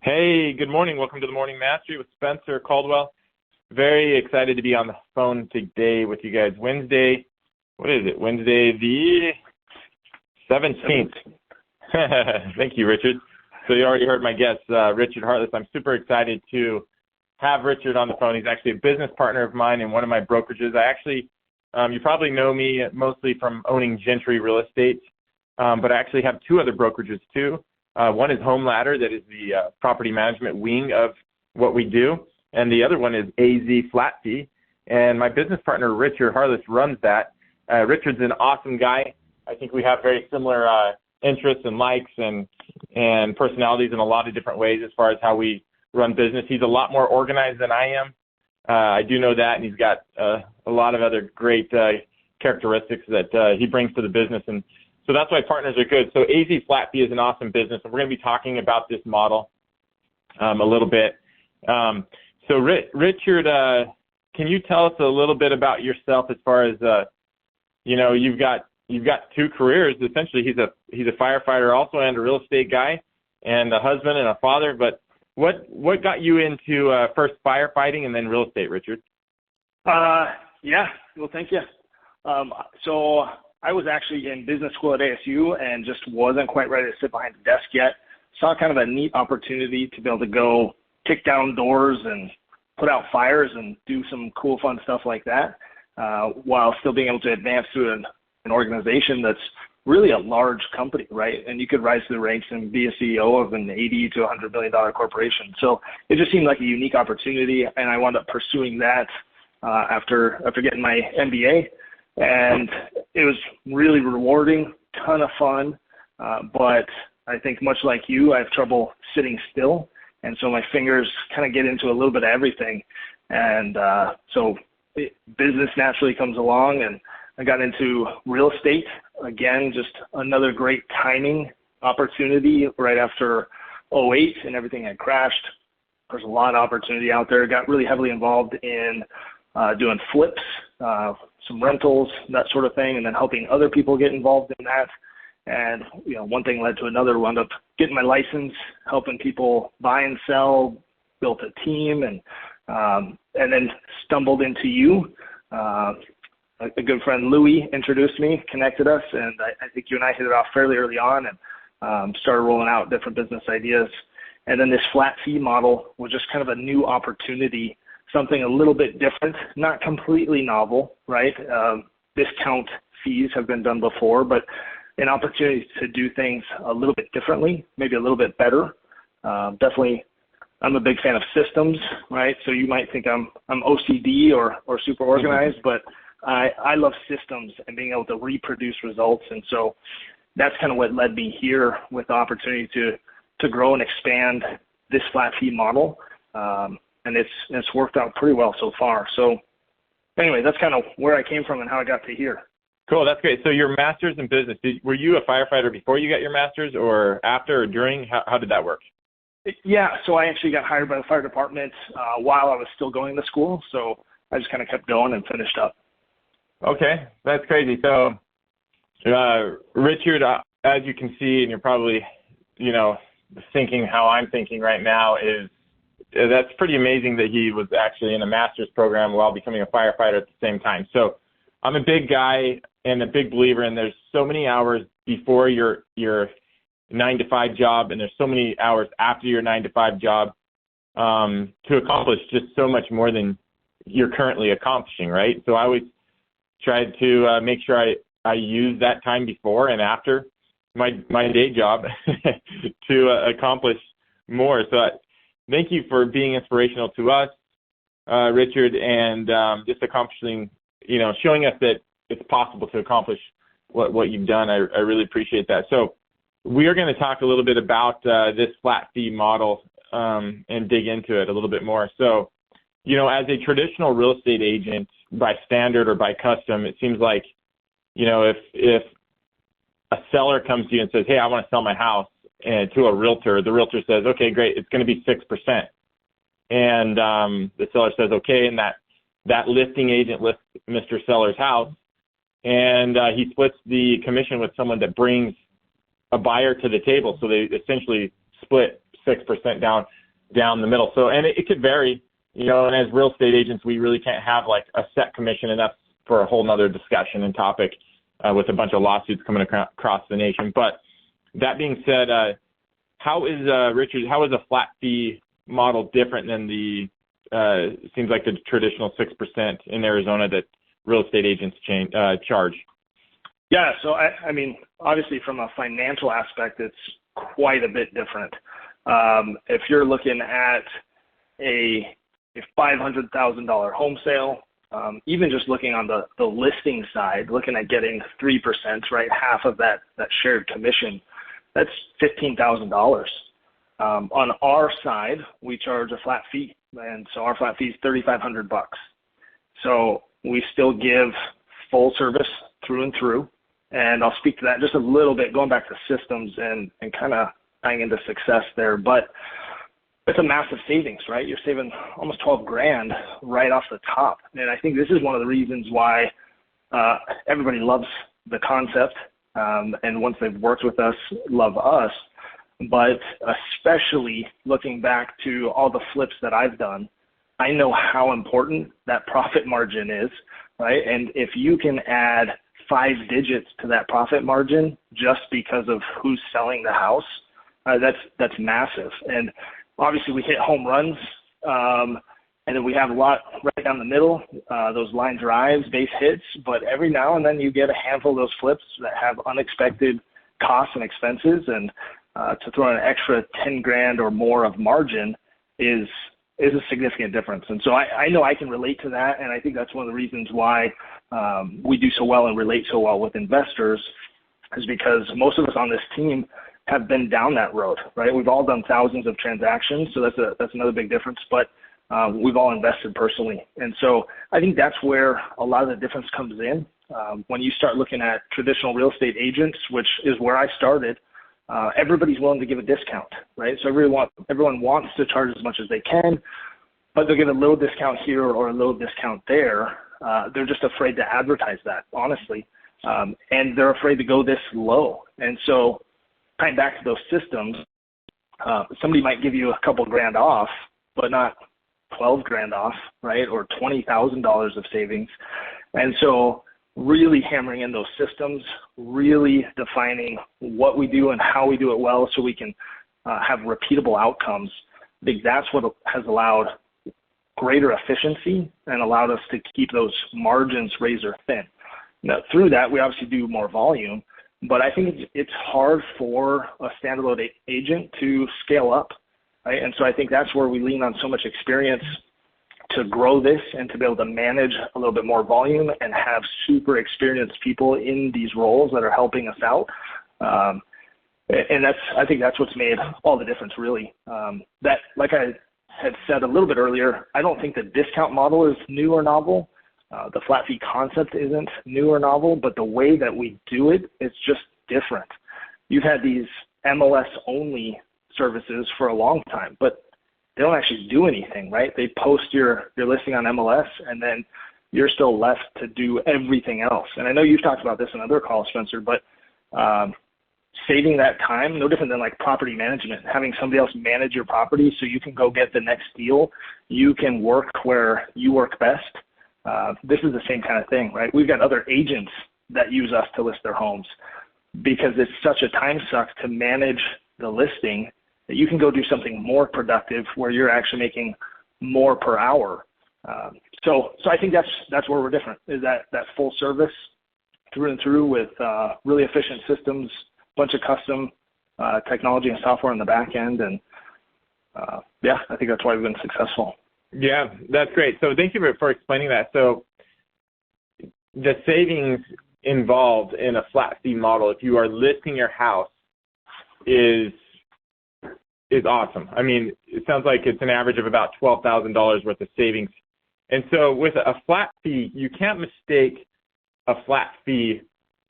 Hey, good morning. Welcome to the Morning Mastery with Spencer Caldwell. Very excited to be on the phone today with you guys. Wednesday, what is it? Wednesday the 17th. Thank you, Richard. So you already heard my guest, Richard Hartless. I'm super excited to have Richard on the phone. He's actually a business partner of mine in one of my brokerages. You probably know me mostly from owning Gentry Real Estate, but I actually have two other brokerages too. One is Home Ladder, that is the property management wing of what we do, and the other one is AZ Flat Fee. And my business partner, Richard Hartless, runs that. Richard's an awesome guy. I think we have very similar interests and likes and personalities in a lot of different ways as far as how we run business. He's a lot more organized than I am. I do know that, and he's got a lot of other great characteristics that he brings to the business. And so that's why partners are good. So AZ Flat Fee is an awesome business, and we're going to be talking about this model a little bit. So Richard, can you tell us a little bit about yourself as far as, you've got two careers. Essentially, he's a firefighter also and a real estate guy and a husband and a father. But what got you into first firefighting and then real estate, Richard? Yeah, well, thank you. So I was actually in business school at ASU and just wasn't quite ready to sit behind the desk yet. Saw kind of a neat opportunity to be able to go kick down doors and put out fires and do some cool, fun stuff like that, while still being able to advance through an organization that's really a large company, right? And you could rise to the ranks and be a CEO of an $80 to $100 million corporation. So it just seemed like a unique opportunity, and I wound up pursuing that after getting my MBA. And it was really rewarding, ton of fun, but I think much like you, I have trouble sitting still, and so my fingers kind of get into a little bit of everything. And so business naturally comes along, and I got into real estate. Again, just another great timing opportunity right after '08 and everything had crashed. There's a lot of opportunity out there. Got really heavily involved in doing flips, some rentals, that sort of thing, and then helping other people get involved in that. And, one thing led to another. Wound up getting my license, helping people buy and sell, built a team, and then stumbled into you. A good friend, Louie, introduced me, connected us, and I think you and I hit it off fairly early on and started rolling out different business ideas. And then this flat fee model was just kind of a new opportunity, something a little bit different, not completely novel, right? Discount fees have been done before, but an opportunity to do things a little bit differently, maybe a little bit better. Definitely, I'm a big fan of systems, right? So you might think I'm OCD or super organized, but I love systems and being able to reproduce results. And so that's kind of what led me here with the opportunity to grow and expand this flat fee model. And it's worked out pretty well so far. So anyway, that's kind of where I came from and how I got to here. Cool. That's great. So your master's in business, were you a firefighter before you got your master's or after or during? How did that work? Yeah. So I actually got hired by the fire department while I was still going to school. So I just kind of kept going and finished up. Okay. That's crazy. So, Richard, as you can see, and you're probably, thinking how I'm thinking right now is, that's pretty amazing that he was actually in a master's program while becoming a firefighter at the same time. So I'm a big guy and a big believer, and there's so many hours before your 9-to-5 job, and there's so many hours after your 9-to-5 job to accomplish just so much more than you're currently accomplishing, right? So I always tried to make sure I use that time before and after my day job to accomplish more. So thank you for being inspirational to us, Richard, and just accomplishing, showing us that it's possible to accomplish what you've done. I really appreciate that. So we are going to talk a little bit about this flat fee model and dig into it a little bit more. So, as a traditional real estate agent, by standard or by custom, it seems like, if a seller comes to you and says, hey, I want to sell my house, and to a realtor, the realtor says, okay, great, it's going to be 6%. And the seller says, okay, and that listing agent lists Mr. Seller's house, and he splits the commission with someone that brings a buyer to the table. So they essentially split 6% down the middle. So, and it could vary, and as real estate agents, we really can't have like a set commission, and that's for a whole nother discussion and topic with a bunch of lawsuits coming across the nation. But that being said, Richard, how is a flat fee model different than seems like the traditional 6% in Arizona that real estate agents charge? Yeah, so I mean, obviously from a financial aspect, it's quite a bit different. If you're looking at a $500,000 home sale, even just looking on the listing side, looking at getting 3%, right, half of that shared commission, that's $15,000. On our side, we charge a flat fee, and so our flat fee is $3,500. So we still give full service through and through, and I'll speak to that just a little bit, going back to systems and kind of tying into success there. But it's a massive savings, right? You're saving almost $12,000 right off the top, and I think this is one of the reasons why everybody loves the concept, and once they've worked with us, love us. But especially looking back to all the flips that I've done, I know how important that profit margin is, right? And if you can add 5 digits to that profit margin just because of who's selling the house, that's massive. And obviously we hit home runs, and then we have a lot right down the middle, those line drives, base hits, but every now and then you get a handful of those flips that have unexpected costs and expenses, and to throw in an extra $10,000 or more of margin is a significant difference. And so I know I can relate to that, and I think that's one of the reasons why we do so well and relate so well with investors, is because most of us on this team have been down that road, right? We've all done thousands of transactions, so that's another big difference, but we've all invested personally. And so I think that's where a lot of the difference comes in. When you start looking at traditional real estate agents, which is where I started, everybody's willing to give a discount, right? So everyone wants to charge as much as they can, but they'll get a little discount here or a little discount there. They're just afraid to advertise that, honestly, and they're afraid to go this low. And so tying back to those systems, somebody might give you a couple grand off, but not $12,000 off, right, or $20,000 of savings. And so really hammering in those systems, really defining what we do and how we do it well so we can have repeatable outcomes. I think that's what has allowed greater efficiency and allowed us to keep those margins razor thin. Now, through that, we obviously do more volume, but I think it's hard for a standalone agent to scale up, right? And so I think that's where we lean on so much experience to grow this and to be able to manage a little bit more volume and have super experienced people in these roles that are helping us out. And I think that's what's made all the difference, really. That, like I had said a little bit earlier, I don't think the discount model is new or novel. The flat fee concept isn't new or novel, but the way that we do it is just different. You've had these MLS-only services for a long time, but they don't actually do anything, right? They post your listing on MLS, and then you're still left to do everything else. And I know you've talked about this in other calls, Spencer, but saving that time, no different than like property management, having somebody else manage your property so you can go get the next deal. You can work where you work best. This is the same kind of thing, right? We've got other agents that use us to list their homes because it's such a time suck to manage the listing that you can go do something more productive where you're actually making more per hour. So I think that's where we're different, is that full service through and through with really efficient systems, bunch of custom technology and software on the back end. And yeah, I think that's why we've been successful. Yeah, that's great. So thank you for explaining that. So the savings involved in a flat fee model, if you are listing your house, is awesome. I mean, it sounds like it's an average of about $12,000 worth of savings. And so with a flat fee, you can't mistake a flat fee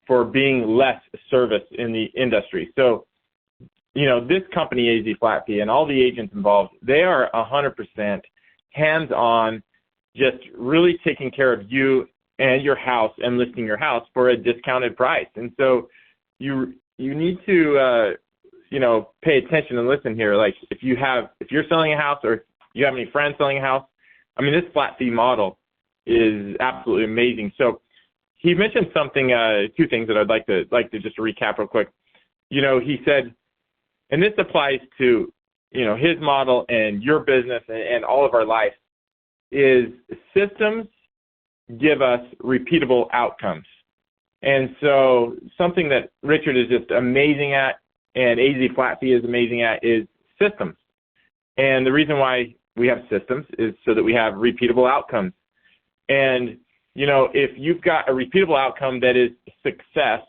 for being less service in the industry. So, this company, AZ Flat Fee, and all the agents involved, they are 100% hands-on, just really taking care of you and your house and listing your house for a discounted price. And so you need to pay attention and listen here. Like if you're selling a house or you have any friends selling a house, I mean, this flat fee model is absolutely amazing. So he mentioned something, two things that I'd like to just recap real quick. He said, and this applies to, his model and your business and all of our life, is systems give us repeatable outcomes. And so something that Richard is just amazing at and AZ Flat Fee is amazing at is systems. And the reason why we have systems is so that we have repeatable outcomes. And, if you've got a repeatable outcome that is success,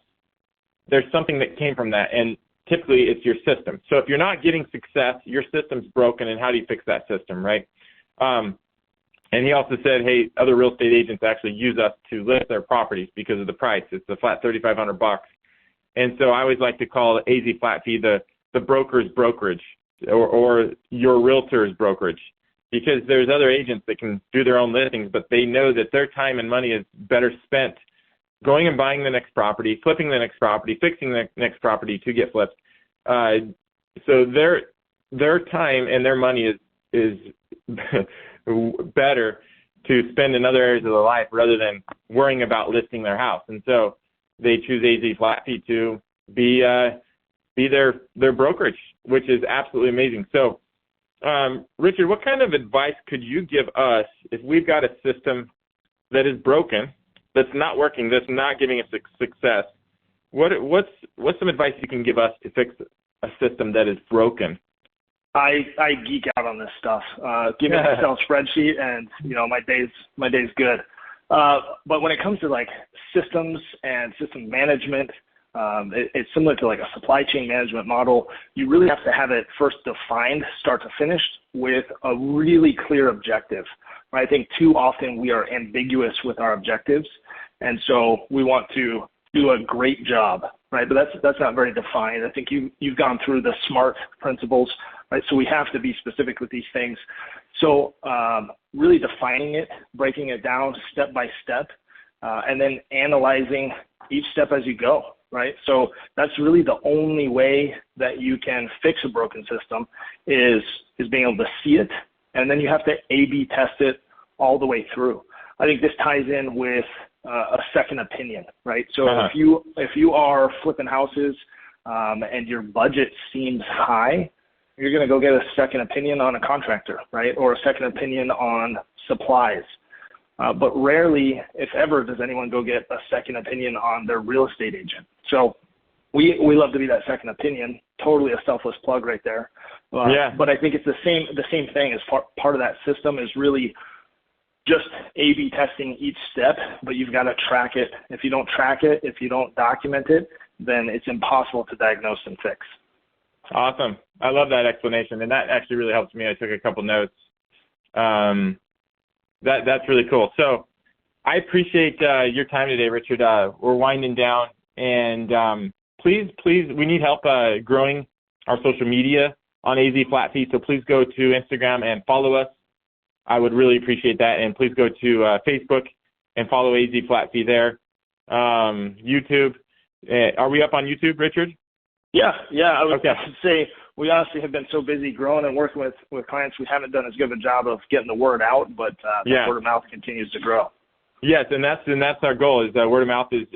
there's something that came from that. And typically it's your system. So if you're not getting success, your system's broken, and how do you fix that system, right? And he also said, hey, other real estate agents actually use us to list their properties because of the price. It's a flat $3,500. And so I always like to call AZ Flat Fee the broker's brokerage or your realtor's brokerage, because there's other agents that can do their own listings, but they know that their time and money is better spent going and buying the next property, flipping the next property, fixing the next property to get flipped. So their time and their money is better to spend in other areas of their life rather than worrying about listing their house. And so they choose AZ Flat Fee to be their brokerage, which is absolutely amazing. So, Richard, what kind of advice could you give us if we've got a system that is broken, that's not working, that's not giving us success? What's some advice you can give us to fix a system that is broken? I geek out on this stuff. Give me an Excel spreadsheet, and my day's good. But when it comes to like systems and system management, it's similar to like a supply chain management model. You really have to have it first defined, start to finish, with a really clear objective. Right? I think too often we are ambiguous with our objectives, and so we want to do a great job, right? But that's not very defined. I think you've gone through the SMART principles, right? So we have to be specific with these things. So really defining it, breaking it down step by step, and then analyzing each step as you go, right? So that's really the only way that you can fix a broken system is being able to see it, and then you have to A/B test it all the way through. I think this ties in with a second opinion, right? So if you are flipping houses and your budget seems high, you're going to go get a second opinion on a contractor, right? Or a second opinion on supplies. But rarely, if ever, does anyone go get a second opinion on their real estate agent. So we love to be that second opinion. Totally a selfless plug right there. But I think it's the same thing as part of that system is really just A/B testing each step, but you've got to track it. If you don't track it, if you don't document it, then it's impossible to diagnose and fix. Awesome. I love that explanation, and that actually really helps me. I took a couple notes. That's really cool. So I appreciate your time today, Richard. We're winding down, and please, we need help growing our social media on AZ Flat Fee, so please go to Instagram and follow us. I would really appreciate that, and please go to Facebook and follow AZ Flat Fee there. YouTube. Are we up on YouTube, Richard? Yeah. I would say we honestly have been so busy growing and working with clients, we haven't done as good of a job of getting the word out, but word of mouth continues to grow. Yes, and that's our goal. Is word of mouth is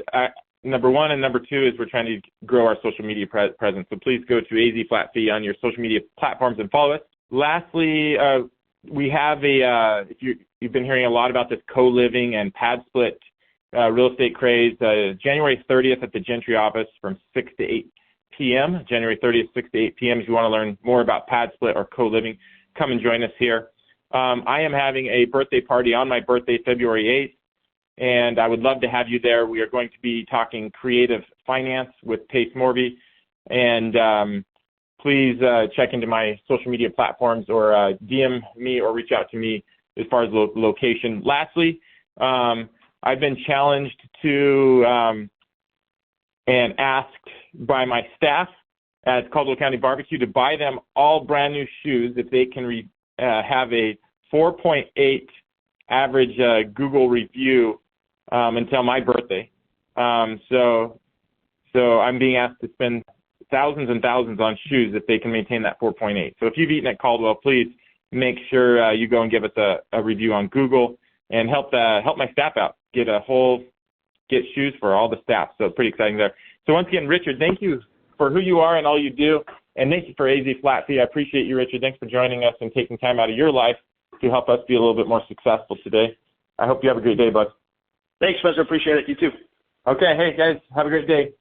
number one, and number two is we're trying to grow our social media presence. So please go to AZ Flat Fee on your social media platforms and follow us. Lastly, we have if you've been hearing a lot about this co-living and pad split real estate craze. January 30th at the Gentry office from 6 to 8 p.m. January 30th, 6 to 8 p.m. If you want to learn more about pad split or co-living, come and join us here. I am having a birthday party on my birthday, February 8th, and I would love to have you there. We are going to be talking creative finance with Pace Morby, and please check into my social media platforms or DM me or reach out to me as far as location. Lastly, I've been challenged to and asked by my staff at Caldwell County Barbecue to buy them all brand new shoes if they can have a 4.8 average Google review until my birthday. So I'm being asked to spend thousands and thousands on shoes if they can maintain that 4.8. So if you've eaten at Caldwell, please make sure you go and give us a review on Google and help my staff out, get shoes for all the staff. So pretty exciting there. So once again, Richard, thank you for who you are and all you do. And thank you for AZ Flat Fee. I appreciate you, Richard. Thanks for joining us and taking time out of your life to help us be a little bit more successful today. I hope you have a great day, bud. Thanks, Spencer. Appreciate it. You too. Okay. Hey, guys, have a great day.